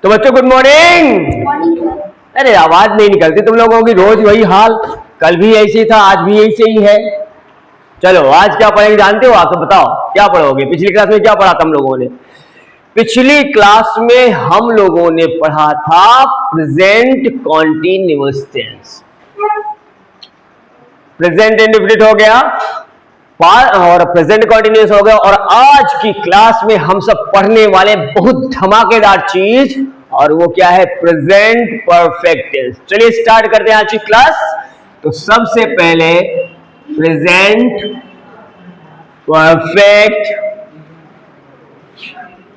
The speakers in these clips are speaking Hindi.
तो बच्चों गुड मॉर्निंग। अरे आवाज नहीं निकलती तुम लोगों की, रोज वही हाल, कल भी ऐसे था, आज भी ऐसे ही है। चलो आज क्या पढ़ेंगे जानते हो आप? तो बताओ क्या पढ़ोगे? पिछली क्लास में क्या पढ़ा था हम लोगों ने? पिछली क्लास में हम लोगों ने पढ़ा था present continuous tense. Present indefinite हो गया और प्रेजेंट कॉन्टिन्यूअस हो गया। और आज की क्लास में हम सब पढ़ने वाले बहुत धमाकेदार चीज, और वो क्या है? Present perfect tense. चलिए स्टार्ट करते हैं आज की क्लास। तो सबसे पहले प्रेजेंट परफेक्ट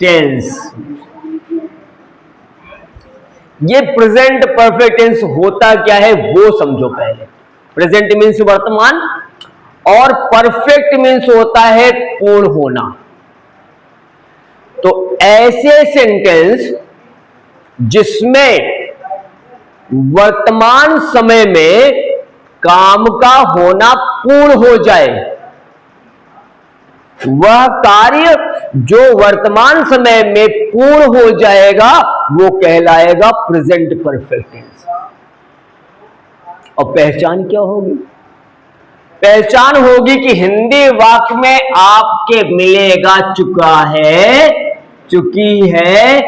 टेंस। ये प्रेजेंट परफेक्ट टेंस होता क्या है वो समझो पहले। प्रेजेंट मीन्स वर्तमान और परफेक्ट मीन्स होता है पूर्ण होना। तो ऐसे सेंटेंस जिसमें वर्तमान समय में काम का होना पूर्ण हो जाए, वह कार्य जो वर्तमान समय में पूर्ण हो जाएगा वो कहलाएगा प्रेजेंट परफेक्ट टेंस। और पहचान क्या होगी? पहचान होगी कि हिंदी वाक्य में आपके मिलेगा चुका है, चुकी है,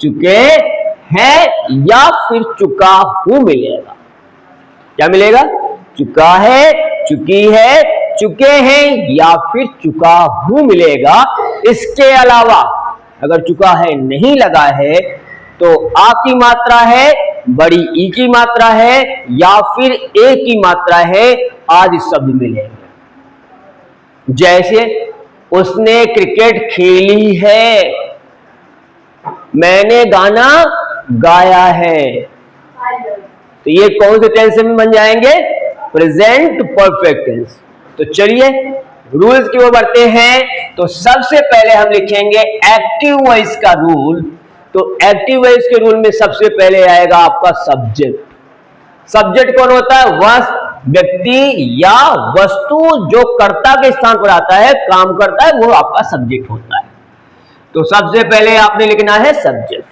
चुके हैं या फिर चुका हूं मिलेगा। क्या मिलेगा? चुका है, चुकी है, चुके हैं या फिर चुका हूं मिलेगा। इसके अलावा अगर चुका है नहीं लगा है तो आ की मात्रा है, बड़ी ई की मात्रा है या फिर ए की मात्रा है, आदि शब्द मिलेंगे। जैसे उसने क्रिकेट खेली है, मैंने गाना गाया है। तो ये कौन से टेंस में बन जाएंगे? Present perfect tense. तो चलिए रूल्स की ओर बढ़ते हैं। तो सबसे पहले हम लिखेंगे एक्टिव वॉइस का रूल। तो एक्टिव वॉइस के रूल में सबसे पहले आएगा आपका सब्जेक्ट। सब्जेक्ट कौन होता है? वह व्यक्ति या वस्तु जो कर्ता के स्थान पर आता है, काम करता है, वो आपका सब्जेक्ट होता है। तो सबसे पहले आपने लिखना है सब्जेक्ट।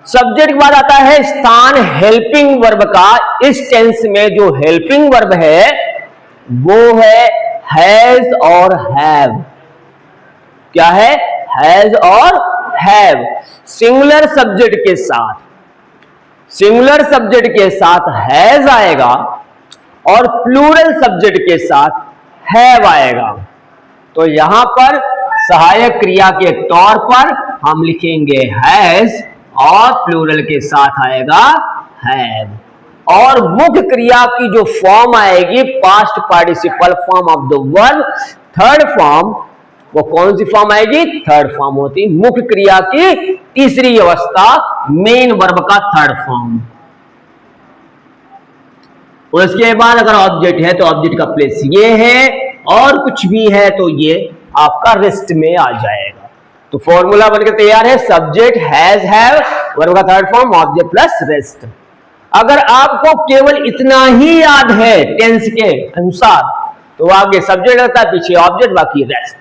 सब्जेक्ट के बाद आता है स्थान हेल्पिंग वर्ब का। इस टेंस में जो हेल्पिंग वर्ब है वो है हैज और हैव। क्या है? हैज और हैव। सिंगुलर सब्जेक्ट के साथ, सिंगुलर सब्जेक्ट के साथ हैज आएगा और प्लूरल सब्जेक्ट के साथ हैव आएगा। तो यहां पर सहायक क्रिया के तौर पर हम लिखेंगे हैज और प्लूरल के साथ आएगा हैव। और मुख्य क्रिया की जो फॉर्म आएगी past participle form of the verb, third form, वो कौन सी फॉर्म आएगी? थर्ड फॉर्म होती मुख्य क्रिया की तीसरी अवस्था, मेन वर्ब का थर्ड फॉर्म। उसके बाद अगर ऑब्जेक्ट है तो ऑब्जेक्ट का प्लेस ये है, और कुछ भी है तो ये आपका रेस्ट में आ जाएगा। तो फॉर्मूला बनकर तैयार है, सब्जेक्ट हैज हैव, वर्ब का third form, object plus rest. अगर आपको केवल इतना ही याद है टेंस के अनुसार तो आगे सब्जेक्ट रहता है, पीछे ऑब्जेक्ट, बाकी रेस्ट।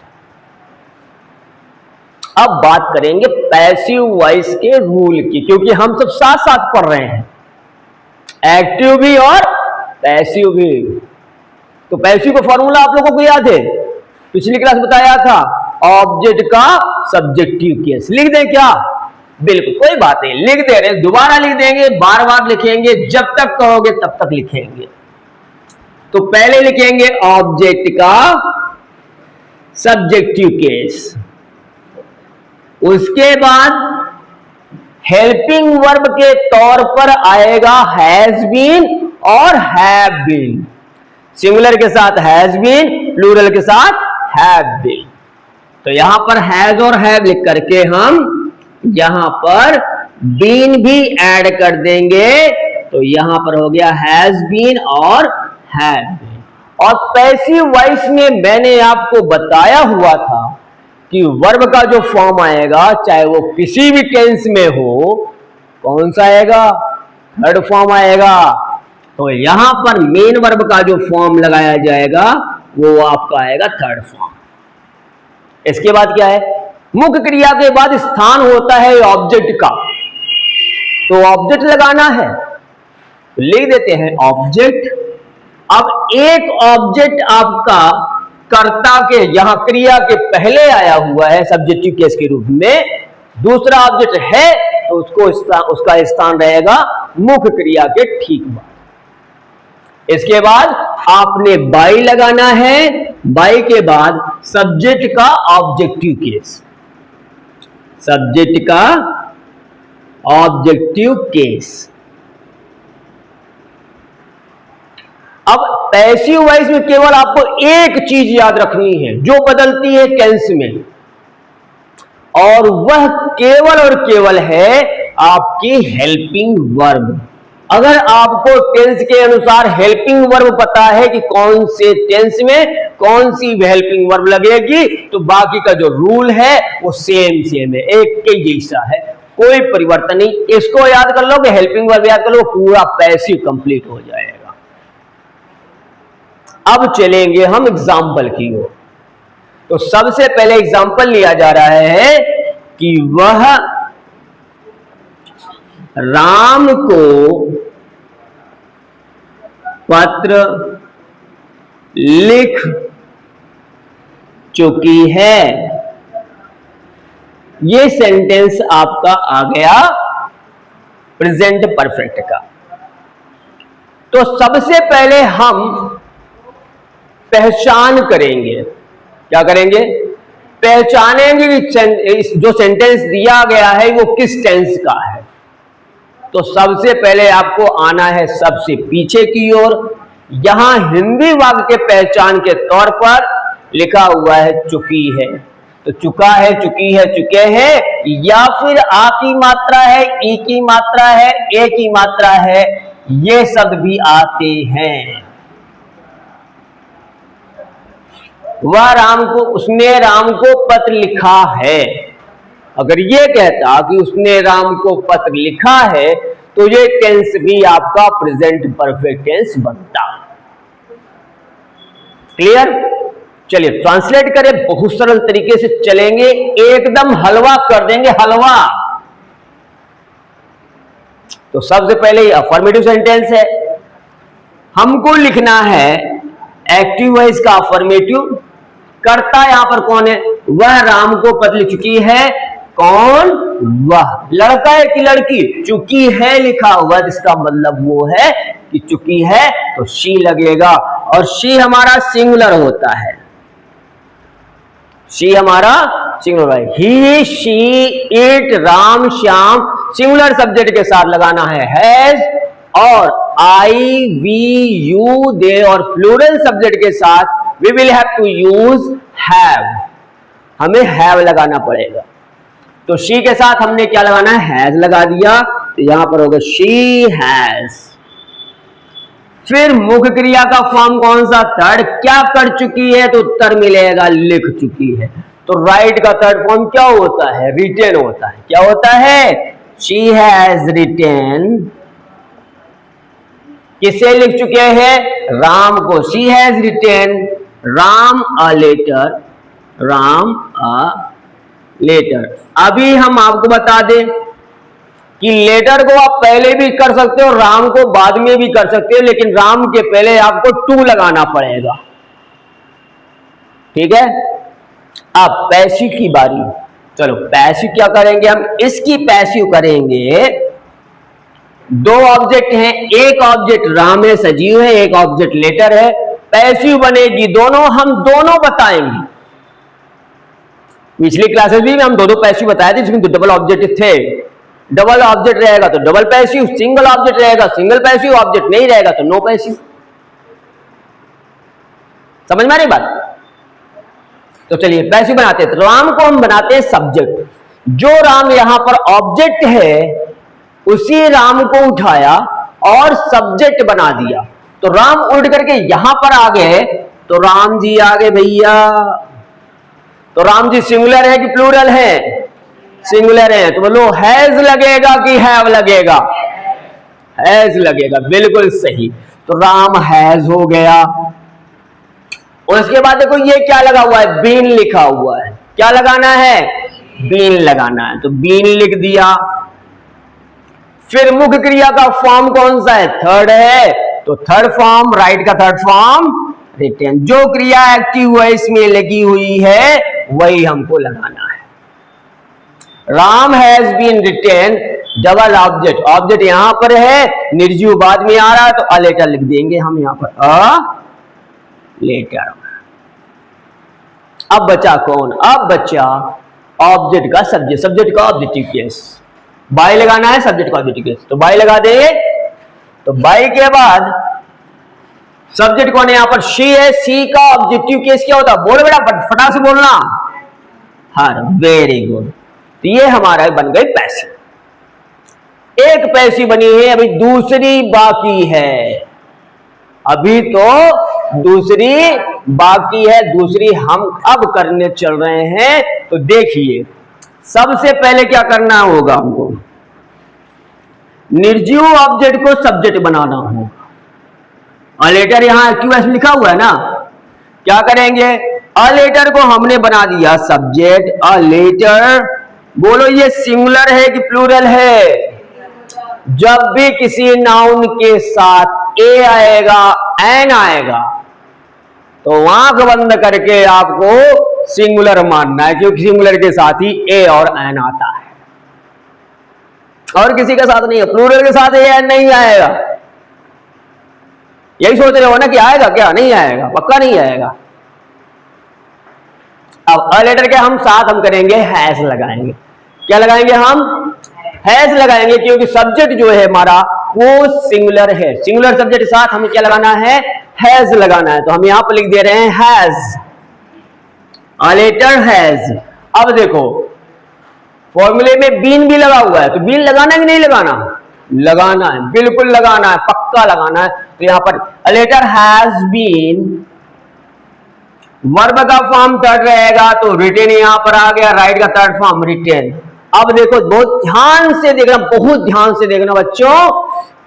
अब बात करेंगे पैसिव वॉइस के रूल की, क्योंकि हम सब साथ साथ पढ़ रहे हैं, एक्टिव भी और पैसिव भी। तो पैसिव का फॉर्मूला आप लोगों को याद है, पिछली क्लास बताया था, ऑब्जेक्ट का सब्जेक्टिव केस। लिख दें क्या? बिल्कुल कोई बात नहीं, लिख दे रहे, दोबारा लिख देंगे, बार बार लिखेंगे, जब तक कहोगे तब तक लिखेंगे। तो पहले लिखेंगे ऑब्जेक्ट का सब्जेक्टिव केस, उसके बाद हेल्पिंग वर्ब के तौर पर आएगा हैज बीन और हैव बीन। सिंगुलर के साथ हैज बीन, प्लूरल के साथ हैव बीन। तो यहां पर हैज और हैव लिख करके हम यहां पर बीन भी ऐड कर देंगे। तो यहां पर हो गया हैज बीन और हैव बीन। और पैसिव वॉइस में मैंने आपको बताया हुआ था कि वर्ब का जो फॉर्म आएगा, चाहे वो किसी भी टेंस में हो, कौन सा आएगा? थर्ड फॉर्म आएगा। तो यहां पर मेन वर्ब का जो फॉर्म लगाया जाएगा वो आपका आएगा थर्ड फॉर्म। इसके बाद क्या है? मुख्य क्रिया के बाद स्थान होता है ऑब्जेक्ट का। तो ऑब्जेक्ट लगाना है, तो लिख देते हैं ऑब्जेक्ट। अब एक ऑब्जेक्ट आपका कर्ता के यहां क्रिया के पहले आया हुआ है सब्जेक्टिव केस के रूप में, दूसरा ऑब्जेक्ट है तो उसका स्थान रहेगा मुख्य क्रिया के ठीक बाद। इसके बाद आपने बाई लगाना है, बाई के बाद सब्जेक्ट का ऑब्जेक्टिव केस, सब्जेक्ट का ऑब्जेक्टिव केस। अब पैसिव वॉइस में केवल आपको एक चीज याद रखनी है जो बदलती है टेंस में, और वह केवल और केवल है आपकी हेल्पिंग वर्ब। अगर आपको टेंस के अनुसार हेल्पिंग वर्ब पता है कि कौन से टेंस में कौन सी हेल्पिंग वर्ब लगेगी, तो बाकी का जो रूल है वो सेम है, एक के जैसा है, कोई परिवर्तन नहीं। इसको याद कर लो कि हेल्पिंग वर्ब याद कर लो, पूरा पैसिव कंप्लीट हो जाएगा। अब चलेंगे हम एग्जाम्पल की ओर। तो सबसे पहले एग्जाम्पल लिया जा रहा है कि वह राम को पत्र लिख चुकी है। ये सेंटेंस आपका आ गया प्रेजेंट परफेक्ट का। तो सबसे पहले हम पहचान करेंगे, क्या करेंगे, पहचानेंगे कि जो सेंटेंस दिया गया है वो किस टेंस का है। तो सबसे पहले आपको आना है सबसे पीछे की ओर। यहां हिंदी वाक्य के पहचान के तौर पर लिखा हुआ है चुकी है। तो चुका है, चुकी है, चुके हैं, या फिर आ की मात्रा है, ई की मात्रा है, ए की मात्रा है, ये शब्द भी आते हैं। उसने राम को पत्र लिखा है। अगर ये कहता कि उसने राम को पत्र लिखा है तो ये टेंस भी आपका प्रेजेंट परफेक्ट टेंस बनता। क्लियर? चलिए ट्रांसलेट करें, बहुत सरल तरीके से चलेंगे, एकदम हलवा कर देंगे, हलवा। तो सबसे पहले अफर्मेटिव सेंटेंस है, हमको लिखना है एक्टिव वॉइस का अफर्मेटिव। कर्ता यहां पर कौन है, वह राम को पत्र लिख चुकी है। कौन, वह। लड़का है कि लड़की, चुकी है लिखा हुआ, जिसका मतलब वो है कि चुकी है, तो शी लगेगा। और शी हमारा सिंगुलर होता है, शी हमारा सिंगुलर है। He, she, it, Ram, Shyam, singular subject के साथ लगाना है हैज, और आई, वी, यू, दे, और प्लूरल सब्जेक्ट के साथ we will have to use have, हमें हैव लगाना पड़ेगा। तो शी के साथ हमने क्या लगाना है, हैज लगा दिया, तो यहां पर होगा शी हैज। फिर मुख्य क्रिया का फॉर्म कौन सा, थर्ड। क्या कर चुकी है, तो उत्तर मिलेगा लिख चुकी है। तो राइट का थर्ड फॉर्म क्या होता है, रिटेन होता है। क्या होता है, शी हैज रिटेन। किसे लिख चुके हैं, राम को। She has written Ram a letter, Ram a letter. अभी हम आपको बता दें कि लेटर को आप पहले भी कर सकते हो, राम को बाद में भी कर सकते हो, लेकिन राम के पहले आपको टू लगाना पड़ेगा। ठीक है? अब पैसिव की बारी। चलो पैसिव क्या करेंगे हम, इसकी पैसिव करेंगे। दो ऑब्जेक्ट हैं, एक ऑब्जेक्ट राम है, सजीव है, एक ऑब्जेक्ट लेटर है। पैसिव बनेगी दोनों, हम दोनों बताएंगे। पिछली क्लासेस भी हम दो पैसिव बताए थे, जिसमें डबल ऑब्जेक्ट थे। डबल ऑब्जेक्ट रहेगा तो डबल पैसिव, सिंगल ऑब्जेक्ट रहेगा सिंगल पैसिव, ऑब्जेक्ट नहीं रहेगा तो नो पैसिव। समझ में आ रही बात? तो चलिए पैसिव बनाते हैं। तो राम को हम बनाते हैं सब्जेक्ट। जो राम यहां पर ऑब्जेक्ट है उसी राम को उठाया और सब्जेक्ट बना दिया। तो राम उल्ट करके यहां पर आ गए, तो राम जी आ गए भैया। तो राम जी सिंगुलर है कि प्लूरल है, सिंगुलर है, तो बोलो हैज लगेगा कि हैव लगेगा, हैज लगेगा, बिल्कुल सही। तो राम हैज हो गया। और इसके बाद देखो ये क्या लगा हुआ है, बीन लिखा हुआ है। क्या लगाना है, बीन लगाना है, तो बीन लिख दिया। फिर मुख्य क्रिया का फॉर्म कौन सा है? थर्ड है, तो थर्ड फॉर्म, राइट का थर्ड फॉर्म रिटेन। जो क्रिया एक्टिव है इसमें लगी हुई है वही हमको लगाना है। Ram has been written, double object, object यहां पर है, निर्जीव बाद में आ रहा है, तो अ लेटर लिख देंगे हम यहां पर, अ लेटर। अब बचा कौन? अब बचा ऑब्जेक्ट का सब्जेक्ट, सब्जेक्ट का ऑब्जेक्टिव केस। बाय लगाना है सब्जेक्ट का ऑब्जेक्टिव केस, तो बाय लगा देंगे। तो बाय के बाद सब्जेक्ट कौन है यहां पर? शी है, सी का ऑब्जेक्टिव केस क्या होता है? बोल बेटा, फटाक से बोलना। हर, वेरी गुड। तो ये हमारा बन गई पैसिव। एक पैसिव बनी है, अभी दूसरी बाकी है, अभी तो दूसरी बाकी है, दूसरी हम अब करने चल रहे हैं। तो देखिए, सबसे पहले क्या करना होगा हमको? निर्जीव ऑब्जेक्ट को सब्जेक्ट बनाना होगा। अ लेटर यहां एक्टिव लिखा हुआ है ना, क्या करेंगे? अ लेटर को हमने बना दिया सब्जेक्ट। अ लेटर, बोलो ये सिंगुलर है कि प्लूरल है? जब भी किसी नाउन के साथ ए आएगा, एन आएगा, तो आंख बंद करके आपको सिंगुलर मानना है, क्योंकि सिंगुलर के साथ ही ए और एन आता है, और किसी के साथ नहीं है। प्लूरल के साथ ए एन नहीं आएगा। यही सोच रहे हो ना कि आएगा क्या? नहीं आएगा, पक्का नहीं आएगा। अब अ लेटर के हम साथ हम करेंगे हैज लगाएंगे। क्या लगाएंगे हम? हैज लगाएंगे, क्योंकि सब्जेक्ट जो है हमारा वो सिंगुलर है। सिंगुलर सब्जेक्ट के साथ हमें क्या लगाना है? हैज लगाना है। तो हम यहां पर लिख दे रहे हैं हैज, अ लेटर हैज। अब देखो, फॉर्मूले में बीन भी लगा हुआ है, तो बीन लगाना है कि नहीं लगाना? लगाना है, बिल्कुल लगाना है, पक्का लगाना है। तो यहां पर a letter has been, verb का फॉर्म थर्ड रहेगा, तो रिटेन यहां पर आ गया, राइट का थर्ड फॉर्म रिटेन। अब देखो, बहुत ध्यान से देखना, बहुत ध्यान से देखना बच्चों,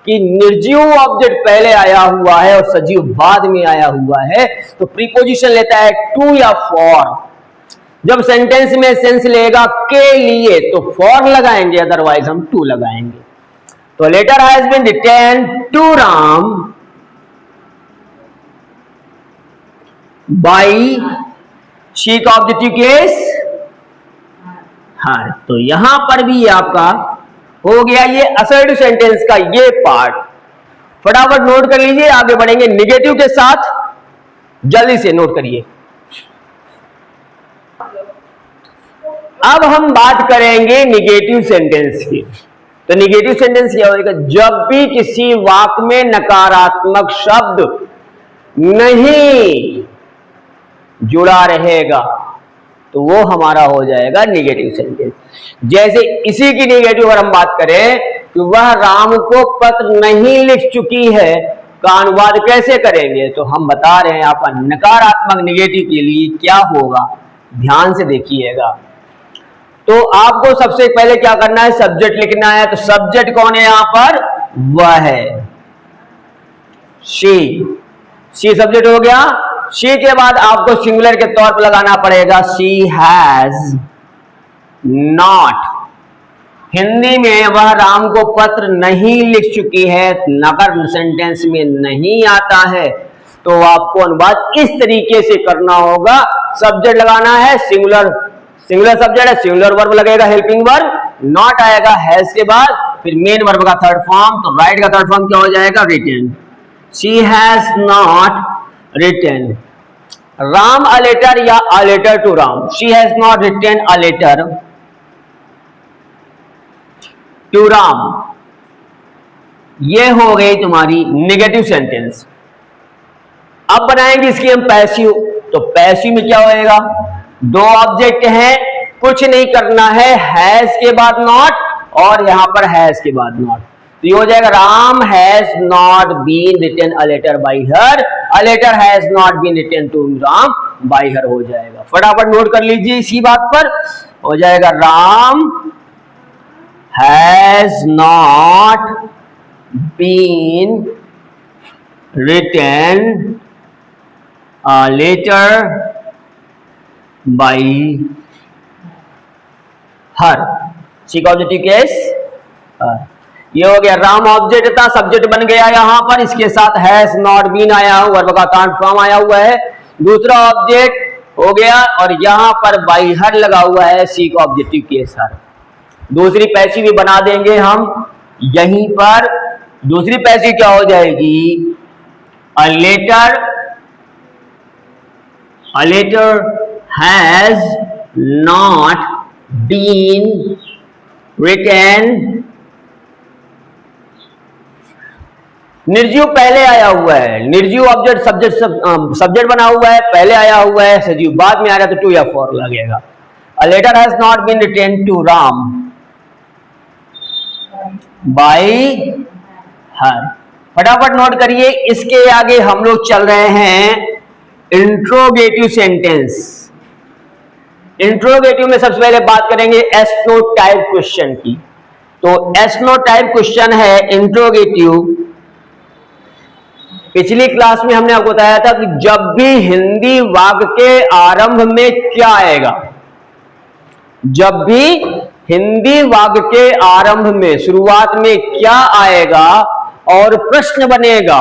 कि निर्जीव ऑब्जेक्ट पहले आया हुआ है और सजीव बाद में आया हुआ है, तो प्रीपोजिशन लेता है टू या फॉर। जब सेंटेंस में सेंस लेगा के लिए, तो फॉर लगाएंगे, अदरवाइज हम टू लगाएंगे। तो letter has been written to Ram by she का ऑब्जेक्टिव केस हर। तो यहां पर भी आपका हो गया ये असर्टिव सेंटेंस का ये पार्ट। फटाफट नोट कर लीजिए, आगे बढ़ेंगे निगेटिव के साथ, जल्दी से नोट करिए। अब हम बात करेंगे निगेटिव सेंटेंस की। तो निगेटिव सेंटेंस क्या होगा? जब भी किसी वाक्य में नकारात्मक शब्द नहीं जुड़ा रहेगा, तो वो हमारा हो जाएगा निगेटिव सेंटेंस। जैसे इसी की निगेटिव अगर हम बात करें कि वह राम को पत्र नहीं लिख चुकी है, का अनुवाद कैसे करेंगे? तो हम बता रहे हैं आपका नकारात्मक निगेटिव के लिए क्या होगा, ध्यान से देखिएगा। तो आपको सबसे पहले क्या करना है? सब्जेक्ट लिखना है। तो सब्जेक्ट कौन है यहां पर? वह है शी। शी सब्जेक्ट हो गया। शी के बाद आपको सिंगुलर के तौर पर लगाना पड़ेगा शी हैज नॉट। हिंदी में वह राम को पत्र नहीं लिख चुकी है, नगर सेंटेंस में नहीं आता है, तो आपको अनुवाद इस तरीके से करना होगा। सब्जेक्ट लगाना है, सिंगुलर, सिंगुलर सब्जेक्ट है, सिंगुलर वर्ब लगेगा, हेल्पिंग वर्ब, नॉट आएगा हैज के बाद, फिर मेन वर्ब का थर्ड फॉर्म, तो राइट का थर्ड फॉर्म क्या हो जाएगा? Written. She has not written Ram a letter या a letter to Ram. She has not written a letter to Ram. ये हो गई तुम्हारी नेगेटिव सेंटेंस। अब बनाएंगे इसकी हम पैसिव। तो पैसिव में क्या होएगा? दो ऑब्जेक्ट हैं, कुछ नहीं करना है, हैज के बाद नॉट और यहां पर हैज के बाद नॉट। तो ये हो जाएगा Ram has not been written a letter by her, a letter has not been written to Ram by her हो जाएगा। फटाफट नोट कर लीजिए, इसी बात पर हो जाएगा Ram has not been written a letter by her. She का ऑब्जेक्टिव केस हर। ये हो गया राम ऑब्जेक्ट था, सब्जेक्ट बन गया यहाँ पर, इसके साथ हैज नॉट बीन आया, वर्ब का कांट फॉर्म आया हुआ है, दूसरा ऑब्जेक्ट हो गया, और यहाँ पर बाई हर लगा हुआ है सी का ऑब्जेक्टिव केस हर। दूसरी पैसिव भी बना देंगे हम यहीं पर। दूसरी पैसिव क्या हो जाएगी, a letter has not been written. निर्जीव पहले आया हुआ है, निर्जीव ऑब्जेक्ट सब्जेक्ट बना हुआ है, पहले आया हुआ है, सजीव बाद में आ रहा है, तो टू या फॉर लगेगा। A letter has not been written to Ram by her. फटाफट नोट करिए, इसके आगे हम लोग चल रहे हैं इंट्रोगेटिव सेंटेंस। इंट्रोगेटिव में सबसे पहले बात करेंगे एस नो टाइप क्वेश्चन की। तो एस नो टाइप क्वेश्चन है इंट्रोगेटिव। पिछली क्लास में हमने आपको बताया था कि जब भी हिंदी वाक्य के आरंभ में क्या आएगा, जब भी हिंदी वाक्य के आरंभ में शुरुआत में क्या आएगा और प्रश्न बनेगा,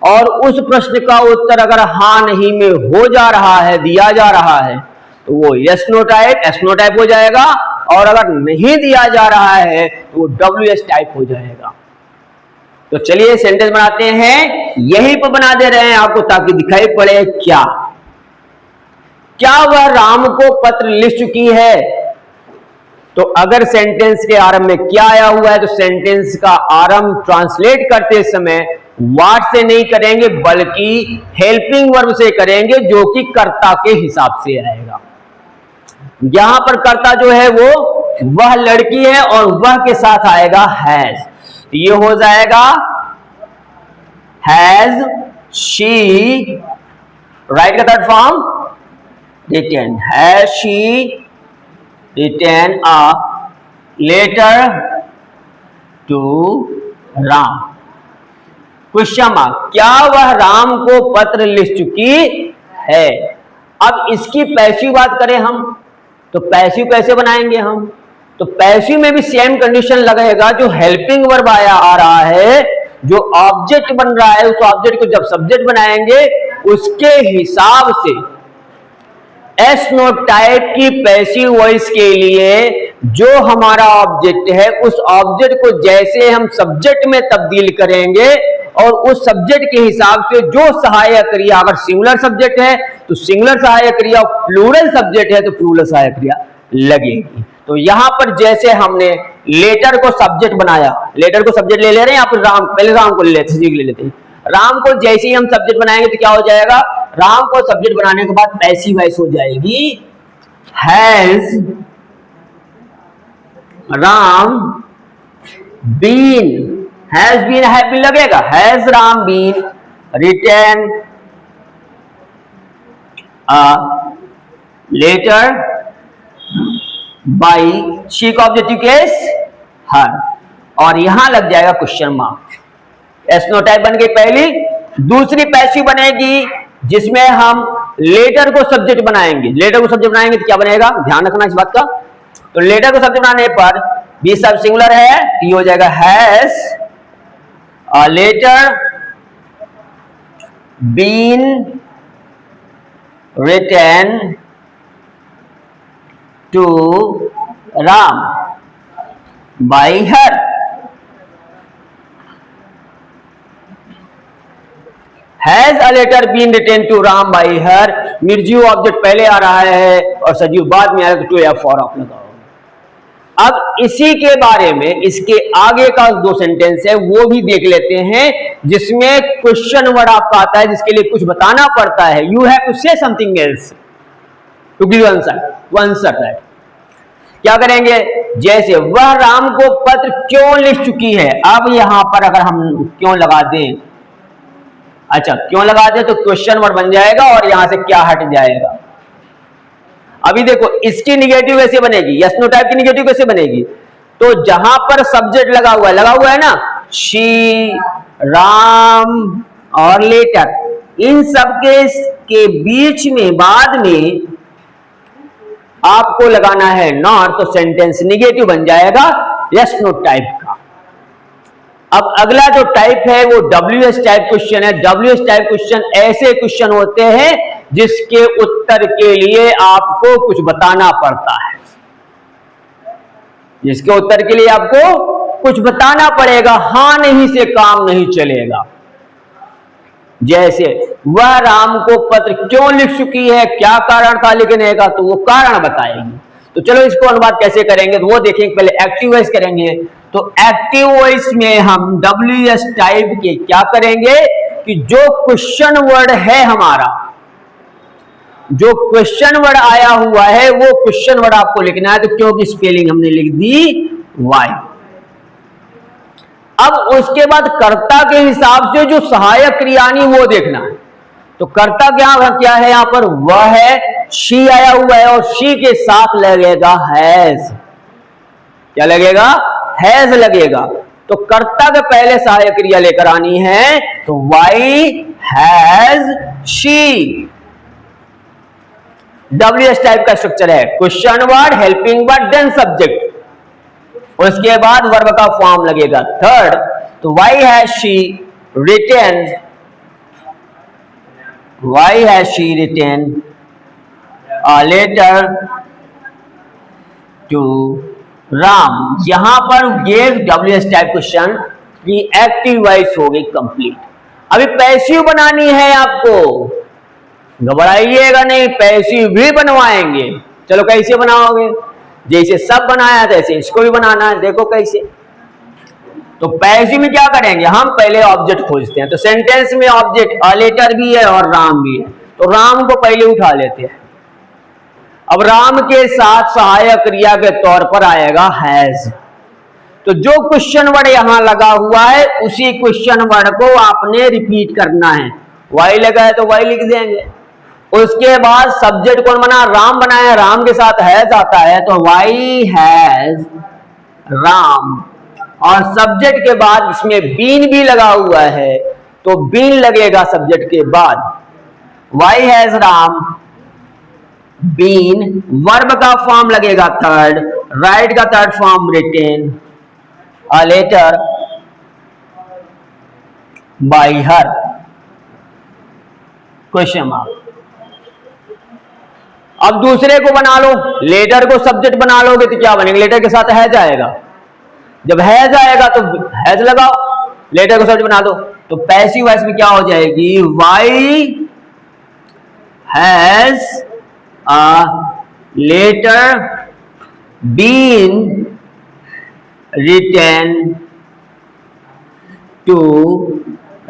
और उस प्रश्न का उत्तर अगर हां नहीं में हो जा रहा है, दिया जा रहा है, तो वो yes no type yes no type हो जाएगा, और अगर नहीं दिया जा रहा है तो वो डब्ल्यू एस टाइप हो जाएगा। तो चलिए सेंटेंस बनाते हैं, यहीं पर बना दे रहे हैं आपको ताकि दिखाई पड़े क्या क्या वह राम को पत्र लिख चुकी है। तो अगर सेंटेंस के आरंभ में क्या आया हुआ है तो सेंटेंस का आरंभ ट्रांसलेट करते समय व्हाट से नहीं करेंगे बल्कि हेल्पिंग वर्ब से करेंगे, जो कि कर्ता के हिसाब से आएगा। यहां पर कर्ता जो है वो वह लड़की है और वह के साथ आएगा हैज। ये हो जाएगा हैज शी, राइट का third form written, has she written a letter to Ram. Question mark, क्या वह राम को पत्र लिख चुकी है। अब इसकी पैसिव बात करें हम, तो पैसिव कैसे बनाएंगे हम, तो पैसिव में भी सेम कंडीशन लगेगा। जो हेल्पिंग वर्ब आ रहा है, जो ऑब्जेक्ट बन रहा है, उस ऑब्जेक्ट को जब सब्जेक्ट बनाएंगे उसके हिसाब से एस नो टाइप की पैसिव वॉइस के लिए जो हमारा ऑब्जेक्ट है, उस ऑब्जेक्ट को जैसे हम सब्जेक्ट में तब्दील करेंगे और उस सब्जेक्ट के हिसाब से जो सहायक क्रिया, अगर सिंगुलर सब्जेक्ट है तो सिंगुलर सहायक क्रिया, प्लूरल सब्जेक्ट है तो प्लूरल सहायक क्रिया लगेगी। तो यहां पर जैसे हमने लेटर को सब्जेक्ट बनाया, लेटर को सब्जेक्ट ले ले रहे हैं, आप राम, पहले राम को ले लेते हैं। राम को जैसे ही हम सब्जेक्ट बनाएंगे तो क्या हो जाएगा, राम को सब्जेक्ट बनाने के बाद पैसिव वॉइस हो जाएगी has Ram been, has been लगेगा, has Ram been written a letter by she का ऑब्जेक्टिव केस हर, और यहां लग जाएगा question mark. Yes no type बन गई पहली। दूसरी पैसिव बनेगी जिसमें हम लेटर को सब्जेक्ट बनाएंगे। लेटर को सब्जेक्ट बनाएंगे तो क्या बनेगा, ध्यान रखना इस बात का। तो लेटर को सब्जेक्ट बनाने पर बी सब सिंगुलर है, ये हो जाएगा has a letter been written to Ram by her. Has a letter been written to Ram by her, निर्जीव ऑब्जेक्ट पहले आ रहा है और सजीव बाद में आएगा, तो टू या फॉर आप लगाओ। अब इसी के बारे में इसके आगे का दो सेंटेंस है वो भी देख लेते हैं, जिसमें क्वेश्चन वर्ड आपका आता है, जिसके लिए कुछ बताना पड़ता है। You have to say something else to give answer that. क्या करेंगे, जैसे वह राम को पत्र क्यों लिख चुकी है। अब यहां पर अगर हम क्यों लगा दें, अच्छा क्यों लगा दें तो क्वेश्चन वर्ड बन जाएगा और यहां से क्या हट जाएगा। अभी देखो इसकी निगेटिव कैसे बनेगी, यस नो टाइप की निगेटिव कैसे बनेगी, तो जहां पर सब्जेक्ट लगा हुआ है ना, शी, राम और लेटर, इन सब के बीच में बाद में आपको लगाना है नॉट, तो सेंटेंस निगेटिव बन जाएगा यस नो टाइप का। अब अगला जो टाइप है वो WH टाइप क्वेश्चन है। WH टाइप क्वेश्चन ऐसे क्वेश्चन होते हैं जिसके उत्तर के लिए आपको कुछ बताना पड़ता है, जिसके उत्तर के लिए आपको कुछ बताना पड़ेगा, हां नहीं से काम नहीं चलेगा। जैसे वह राम को पत्र क्यों लिख चुकी है, क्या कारण था लिखने का, तो वो कारण बताएगी। तो चलो इसको अनुवाद कैसे करेंगे तो वो देखेंगे। पहले एक्टिव वॉइस करेंगे। तो एक्टिव वॉइस में हम WH टाइप के क्या करेंगे कि जो क्वेश्चन वर्ड है हमारा, जो क्वेश्चन वर्ड आया हुआ है वो क्वेश्चन वर्ड आपको लिखना है। तो क्योंकि स्पेलिंग हमने लिख दी वाई। अब उसके बाद कर्ता के हिसाब से जो सहायक क्रियानी वो देखना है। तो कर्ता क्या है यहां पर, वह है, शी आया हुआ है और शी के साथ लगेगा हैज। क्या लगेगा, हैज लगेगा। तो कर्ता के पहले सहायक क्रिया लेकर आनी है। तो why has she. WH type का स्ट्रक्चर है, question word, helping word, then subject, उसके बाद वर्ब का फॉर्म लगेगा थर्ड। तो why has she written, why has she written a letter to Ram. यहां पर ये WH टाइप क्वेश्चन की एक्टिव वॉइस हो गई कंप्लीट। अभी पैसिव बनानी है आपको, घबराइएगा नहीं, पैसिव भी बनवाएंगे। चलो कैसे बनाओगे, जैसे सब बनाया तैसे इसको भी बनाना है। देखो कैसे। तो पैसिव में क्या करेंगे, हम पहले ऑब्जेक्ट खोजते हैं। तो सेंटेंस में ऑब्जेक्ट अ लेटर भी है और राम भी है। तो राम को पहले उठा लेते हैं। अब राम के साथ सहायक क्रिया के तौर पर आएगा हैज। तो जो क्वेश्चन वर्ड यहां लगा हुआ है उसी क्वेश्चन वर्ड को आपने रिपीट करना है। वाई लगा है तो वाई लिख देंगे। उसके बाद सब्जेक्ट कौन बना, राम बनाया, राम के साथ हैज आता है तो वाई हैज राम। और सब्जेक्ट के बाद इसमें बीन भी लगा हुआ है तो बीन लगेगा सब्जेक्ट के बाद। Why has Ram been, verb का फॉर्म लगेगा थर्ड, राइट का third form written a letter by her, question mark. अब दूसरे को बना लो, लेटर को सब्जेक्ट बना लोगे तो क्या बनेगा, लेटर के साथ हैज आएगा। जब हैज आएगा तो हैज लगाओ, लेटर को सब्जेक्ट बना दो। तो पैसिव वॉइस में क्या हो जाएगी, why has a letter been written to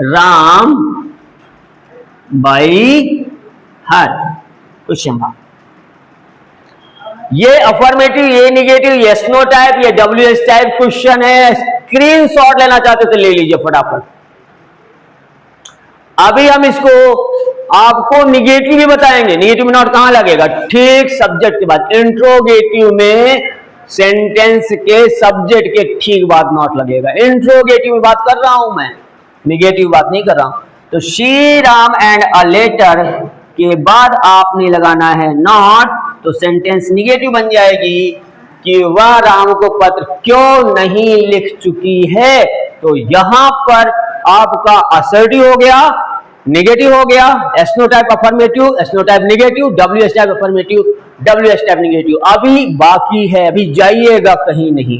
Ram by her, question mark. ये अफर्मेटिव, ये निगेटिव, यस नो टाइप, ये WH टाइप क्वेश्चन है। स्क्रीनशॉट लेना चाहते तो ले लीजिए फटाफट। अभी हम इसको आपको निगेटिव भी बताएंगे। निगेटिव में नॉट कहां लगेगा, ठीक सब्जेक्ट के बाद। इंट्रोगेटिव में सेंटेंस के सब्जेक्ट के ठीक बाद नॉट लगेगा। इंट्रोगेटिव में बात कर रहा हूं मैं, निगेटिव बात नहीं कर रहा हूं। तो she Ram and a letter के बाद आपने लगाना है नॉट। तो सेंटेंस निगेटिव बन जाएगी कि वह राम को पत्र क्यों नहीं लिख चुकी है। तो यहां पर आपका असर्टिव हो गया, निगेटिव हो गया, yes no type affirmative, yes no type negative, WH type affirmative, WH type negative. अभी बाकी है, अभी जाइएगा कहीं नहीं।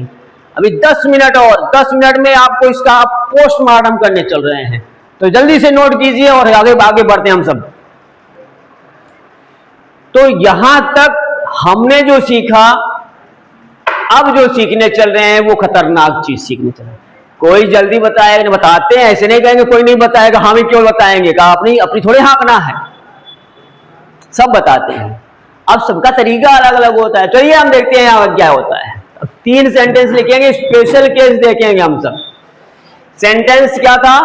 अभी 10 मिनट और 10 मिनट में आपको इसका पोस्टमार्टम करने चल रहे हैं। तो जल्दी से नोट कीजिए और आगे आगे बढ़ते हैं हम सब। तो यहां तक हमने जो सीखा, अब जो सीखने चल रहे हैं वो खतरनाक चीज सीखने चल रहे हैं। कोई जल्दी बताएगा नहीं, बताते हैं, ऐसे नहीं कहेंगे कोई नहीं बताएगा, हम ही क्यों बताएंगे, कहा अपनी अपनी थोड़े हाँकना है, सब बताते हैं। अब सबका तरीका अलग अलग होता है। चलिए हम देखते हैं यहाँ क्या होता है। अब 3 सेंटेंस लिखेंगे, स्पेशल केस देखेंगे हम सब। सेंटेंस क्या था,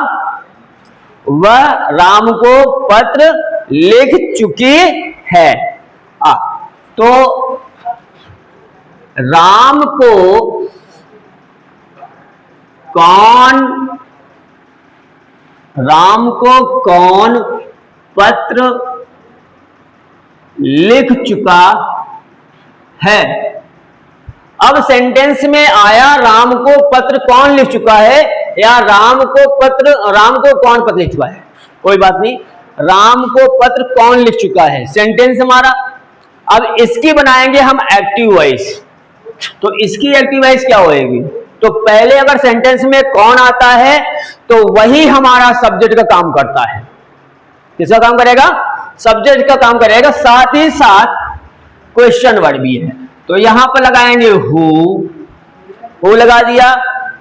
वह राम को पत्र लिख चुकी है। तो राम को कौन पत्र लिख चुका है। अब सेंटेंस में आया राम को पत्र कौन लिख चुका है, या राम को कौन पत्र लिख चुका है, कोई बात नहीं, राम को पत्र कौन लिख चुका है सेंटेंस हमारा। अब इसकी बनाएंगे हम एक्टिव वॉइस। तो इसकी एक्टिव वॉइस क्या होएगी, तो पहले अगर सेंटेंस में कौन आता है तो वही हमारा सब्जेक्ट का काम करता है। किसका काम करेगा, सब्जेक्ट का काम करेगा, साथ ही साथ क्वेश्चन वर्ड भी है। तो यहां पर लगाएंगे हु लगा दिया।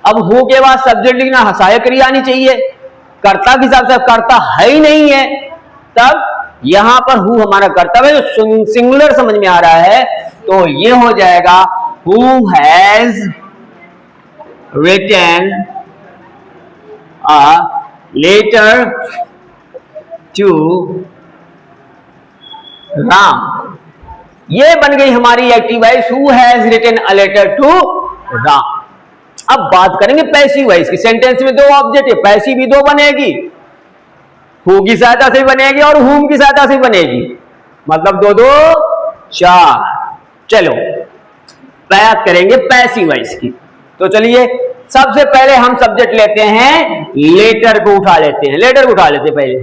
अब हु के बाद सब्जेक्ट लिखना, सहायक क्रिया आनी चाहिए, कर्ता के हिसाब से कर्ता है ही नहीं है, तब यहां पर हु हमारा कर्तव्य जो सिंगुलर समझ में आ रहा है, तो ये हो जाएगा who has written a letter to Ram. ये बन गई हमारी active voice, who has written a letter to Ram. अब बात करेंगे पैसिव वॉइस की। सेंटेंस में दो ऑब्जेक्ट है, पैसिव भी दो बनेगी, हु की सहायता से बनेगी और हुम की सहायता से बनेगी, मतलब दो दो चार। चलो बात करेंगे पैसिव वॉइस की। तो चलिए सबसे पहले हम सब्जेक्ट लेते हैं, लेटर को उठा लेते हैं, पहले।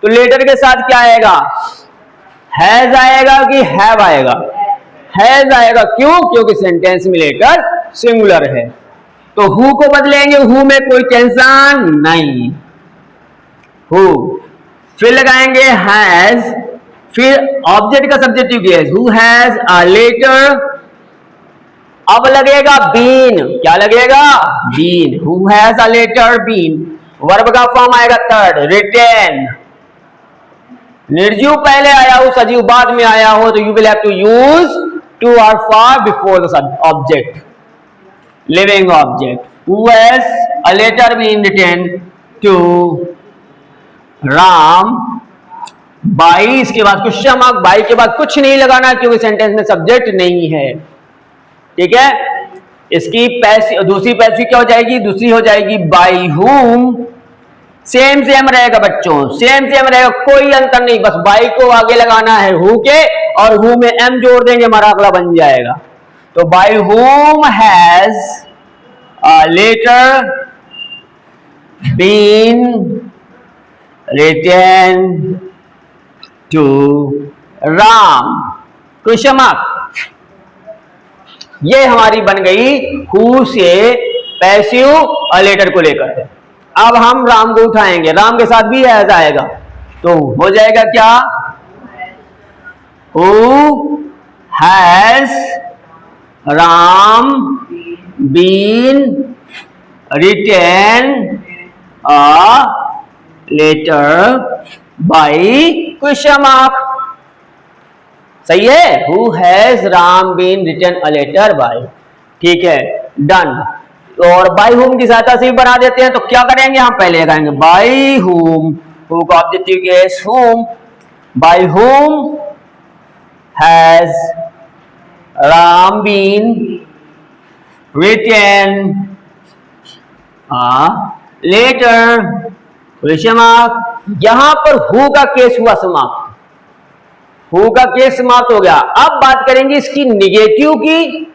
तो लेटर के साथ क्या आएगा, हैज आएगा कि हैव आएगा, हैज आएगा। क्यों, क्योंकि सेंटेंस में लेटर सिंगुलर है। तो हु को बदलेंगे, हु में कोई टेंशन नहीं, हु। फिर लगाएंगे हैज, फिर ऑब्जेक्ट का subjective case, who has a letter. अब लगेगा बीन, क्या लगेगा, been, who has a letter been. Verb का फॉर्म आएगा थर्ड, रिटेन। निर्जीव पहले आया हो, सजीव बाद में आया हो, तो you will have to use to और for before the object, living object. Who has a letter been written to Ram by, इसके बाद क्वेश्चन मार्क, बाई के बाद कुछ नहीं लगाना क्योंकि सेंटेंस में सब्जेक्ट नहीं है, ठीक है। इसकी दूसरी पैसिव क्या हो जाएगी, दूसरी हो जाएगी बाई हुम। सेम रहेगा बच्चों, सेम रहेगा, कोई अंतर नहीं, बस बाई को आगे लगाना है हु के, और हु में एम जोड़ देंगे, हमारा अगला बन जाएगा। तो by whom has a letter been written to Ram, question mark. ये हमारी बन गई हु से पैसिव और लेटर को लेकर। अब हम राम को उठाएंगे, राम के साथ भी हैज आएगा, तो हो जाएगा क्या, who has Ram been written a letter by question mark. सही है, who has Ram been written a letter by, ठीक है, डन। और बाई हुम की सहायता से भी बना देते हैं। तो क्या करेंगे, हम पहले लगाएंगे बाई हुम, हु का objective case whom, by whom has Ram been written a letter question mark. यहां पर हु का केस हुआ समाप्त, हु का केस समाप्त हो गया। अब बात करेंगे इसकी निगेटिव की,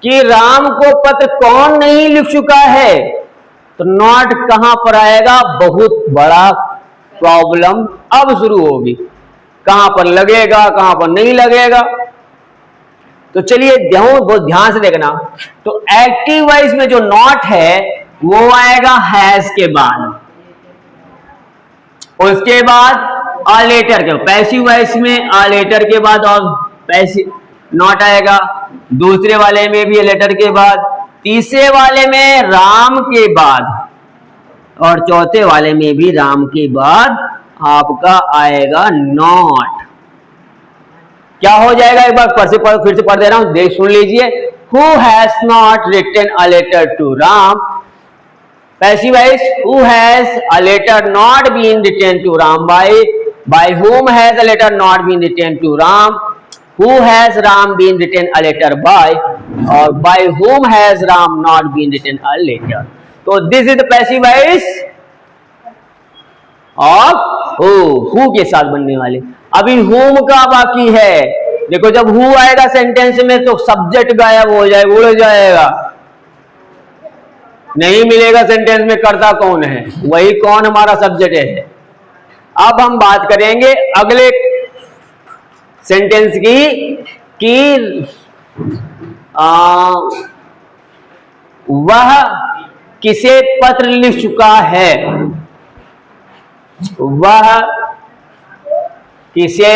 कि राम को पत्र कौन नहीं लिख चुका है। तो नॉट कहां पर आएगा, बहुत बड़ा प्रॉब्लम अब शुरू होगी, कहां पर लगेगा कहां पर नहीं लगेगा। तो चलिए बहुत ध्यान से देखना। तो एक्टिव वॉइस में जो नॉट है वो आएगा हैज के बाद, उसके बाद अ लेटर के, पैसिव वॉइस में अ लेटर के बाद और पैसिव नॉट आएगा, दूसरे वाले में भी लेटर के बाद, तीसरे वाले में राम के बाद, और चौथे वाले में भी राम के बाद आपका आएगा नॉट। क्या हो जाएगा, एक बार फिर से पढ़ दे रहा हूं, देख सुन लीजिए। Who has not written a letter to Ram, passive voice, who has a letter not been written to Ram by whom has a letter not been written to Ram, who has Ram been written a letter by, और by whom has Ram not been written a letter। तो this is the passive voice of who के साथ बनने वाले। अभी whom का बाकी है, देखो जब हु आएगा सेंटेंस में तो सब्जेक्ट गायब हो जाए, उड़ जाएगा, नहीं मिलेगा सेंटेंस में कर्ता कौन है, वही कौन हमारा सब्जेक्ट है। अब हम बात करेंगे अगले सेंटेंस की कि वह किसे पत्र लिख चुका है, वह किसे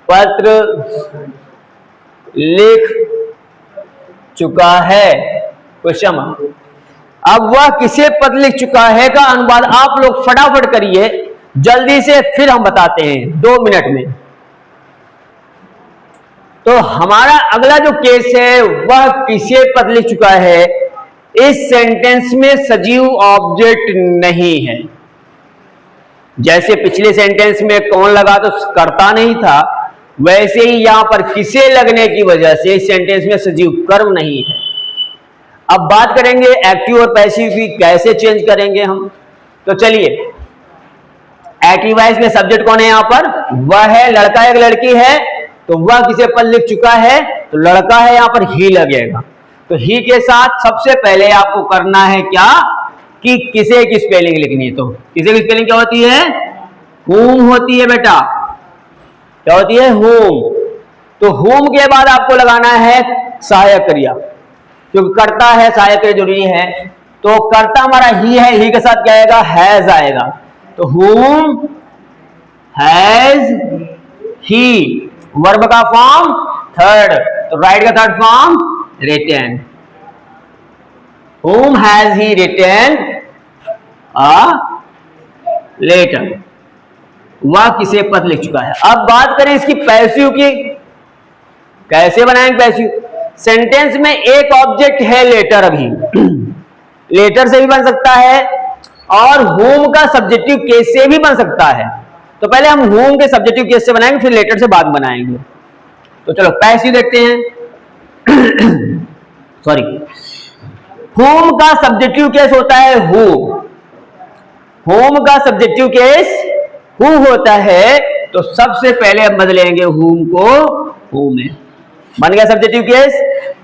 पत्र लिख चुका है, क्वेश्चन। अब वह किसे पत्र लिख चुका है का अनुवाद आप लोग फटाफट करिए जल्दी से, फिर हम बताते हैं 2 मिनट में। तो हमारा अगला जो केस है वह किसे पत्र लिख चुका है, इस सेंटेंस में सजीव ऑब्जेक्ट नहीं है। जैसे पिछले सेंटेंस में कौन लगा तो कर्ता नहीं था, वैसे ही यहां पर किसे लगने की वजह से इस सेंटेंस में सजीव कर्म नहीं है। अब बात करेंगे एक्टिव और पैसिव की, कैसे चेंज करेंगे हम। तो चलिए, एक्टिव वॉइस में सब्जेक्ट कौन है यहां पर, वह है, लड़का एक लड़की है, तो वह किसे पत्र लिख चुका है, तो लड़का है, यहां पर ही लगेगा। तो ही के साथ सबसे पहले आपको करना है क्या कि किसे की स्पेलिंग लिखनी है। तो किसे की स्पेलिंग क्या होती है, whom होती है बेटा, क्या होती है, whom। तो whom के बाद आपको लगाना है सहायक क्रिया, क्योंकि कर्ता है, सहायक क्रिया जरूरी है। तो कर्ता हमारा ही है, ही के साथ क्या आएगा, हैज आएगा। तो whom हैज ही, वर्ब का फॉर्म थर्ड, तो राइट का third form written, whom has he written a letter, वह किसे पत्र लिख चुका है। अब बात करें इसकी पैसिव की, कैसे बनाएंगे पैसिव। सेंटेंस में एक ऑब्जेक्ट है लेटर, अभी लेटर से भी बन सकता है और whom का सब्जेक्टिव केस से भी बन सकता है। तो पहले हम whom के सब्जेक्टिव केस से बनाएंगे, फिर लेटर से बाद बनाएंगे। तो चलो पैसिव देखते हैं। सॉरी, whom का सब्जेक्टिव केस होता है who, whom का सब्जेक्टिव केस who होता है। तो सबसे पहले हम बदलेंगे whom को who में, बन गया सब्जेक्टिव केस।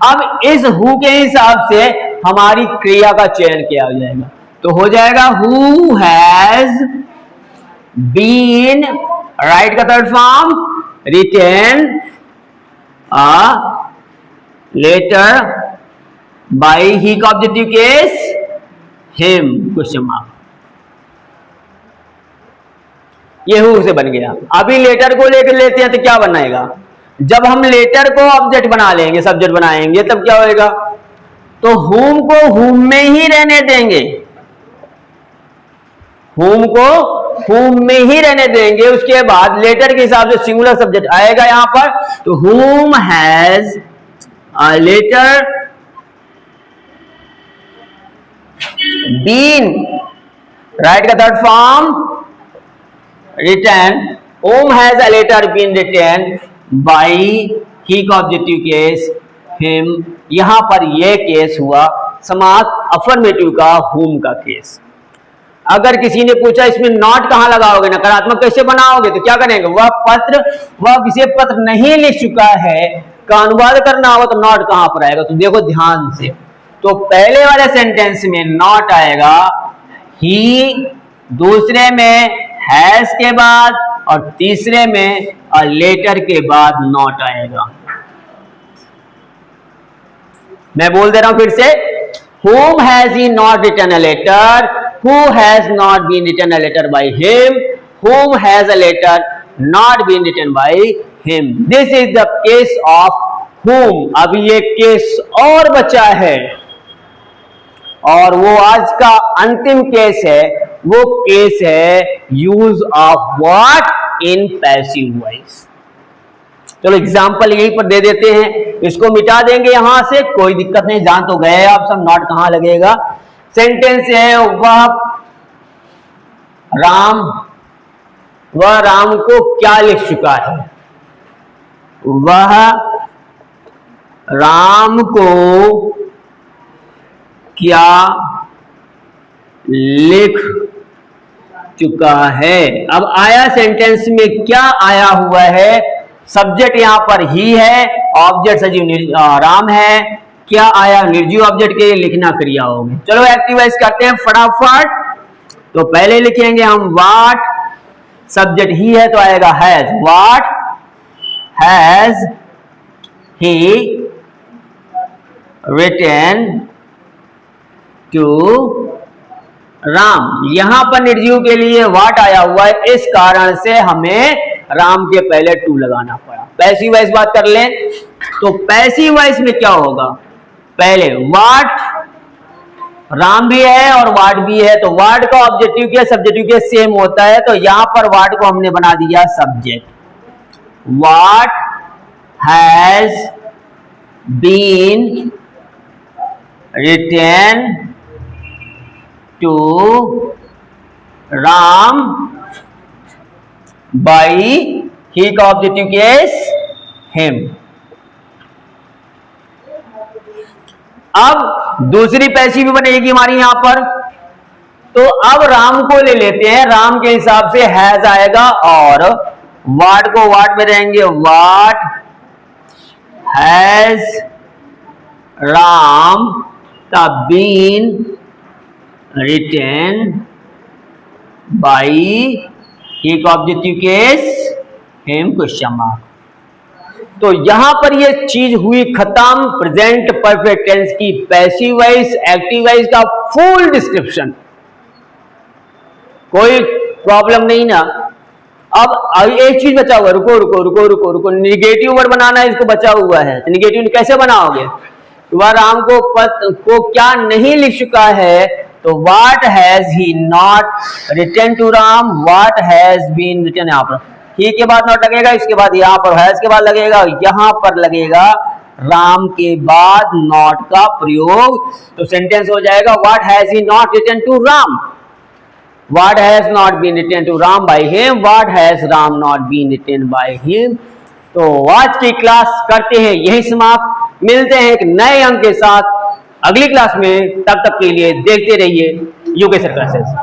अब इस who के हिसाब से हमारी क्रिया का चयन किया जाएगा, तो हो जाएगा who has been, राइट का third form written a letter by he का objective case him, question mark. ये who से बन गया। अभी लेटर को लेकर लेते हैं तो क्या बनाएगा, जब हम लेटर को ऑब्जेक्ट बना लेंगे, सब्जेक्ट बनाएंगे, तब क्या होएगा, तो whom को whom में ही रहने देंगे, whom को whom में ही रहने देंगे। उसके बाद लेटर के हिसाब से सिंगुलर सब्जेक्ट आएगा यहां पर, तो whom has a letter been, write का third form written, whom has a letter been written by he का ऑब्जेक्टिव केस him। यहां पर यह केस हुआ समास अफर्मेटिव का whom का केस। अगर किसी ने पूछा इसमें नॉट कहां लगाओगे, नकारात्मक कैसे बनाओगे, तो क्या करेंगे, वह किसी पत्र नहीं लिख चुका है का अनुवाद करना होगा, तो नॉट कहां पर आएगा। तो देखो ध्यान से, तो पहले वाले सेंटेंस में नॉट आएगा, ही दूसरे में हैज के बाद, और तीसरे में और लेटर के बाद नॉट आएगा। मैं बोल दे रहा हूं फिर से, whom has he not written a letter, who has not been written a letter by him, whom has a letter not been written by him। This is the case of whom। अब ये केस और बचा है, और वो आज का अंतिम केस है, वो केस है use of what in passive voice. चलो एग्जाम्पल यहीं पर दे देते हैं, इसको मिटा देंगे यहां से, कोई दिक्कत नहीं, जान तो गए आप सब नॉट कहां लगेगा। सेंटेंस है वह राम को क्या लिख चुका है, वह राम को क्या लिख चुका है। अब आया सेंटेंस में क्या आया हुआ है, सब्जेक्ट यहां पर ही है, ऑब्जेक्ट सजीव राम है। क्या आया? निर्जीव ऑब्जेक्ट के लिखना क्रिया होगी। चलो एक्टिवाइज करते हैं फटाफट। तो पहले लिखेंगे हम व्हाट, सब्जेक्ट ही है तो आएगा has. What has he written to Ram. यहां पर निर्जीव के लिए व्हाट आया हुआ है, इस कारण से हमें राम के पहले टू लगाना पड़ा। पैसिव वॉइस बात कर लें तो पैसिव वॉइस में क्या होगा? पहले व्हाट, राम भी है और व्हाट भी है, तो व्हाट का ऑब्जेक्टिव क्या सब्जेक्टिव क्या सेम होता है, तो यहां पर व्हाट को हमने बना दिया subject. What has been written to Ram by he का ऑब्जेक्टिव केस हिम। अब दूसरी पैसिव बनेगी हमारी यहां पर, तो अब राम को ले लेते हैं। राम के हिसाब से हैज आएगा और व्हाट को व्हाट में रहेंगे। व्हाट हैज राम का बीन रिटन बाई ही का objective case him question mark. तो यहां पर ये चीज हुई खत्म प्रेजेंट परफेक्ट टेंस की पैसिव वॉइस एक्टिव वॉइस का फुल डिस्क्रिप्शन। कोई प्रॉब्लम नहीं ना। अब एक चीज बचा हुआ, रुको रुको रुको रुको रुको, निगेटिव वर्ड बनाना है, इसको बचा हुआ है। तो निगेटिव कैसे बनाओगे? वह राम को क्या नहीं लिख चुका है, तो what has he not written to Ram, what has been written. यहां पर ही के बाद नॉट लगेगा, इसके बाद यहां पर हैज के बाद लगेगा, यहां पर लगेगा राम के बाद नॉट का प्रयोग। तो सेंटेंस हो जाएगा what has he not written to Ram, what has not been written to Ram by him, what has Ram not been written by him. तो आज की क्लास करते हैं यही समाप्त। मिलते हैं एक नए अंक के साथ अगली क्लास में। तब तक के लिए देखते रहिए यूके क्लासेस।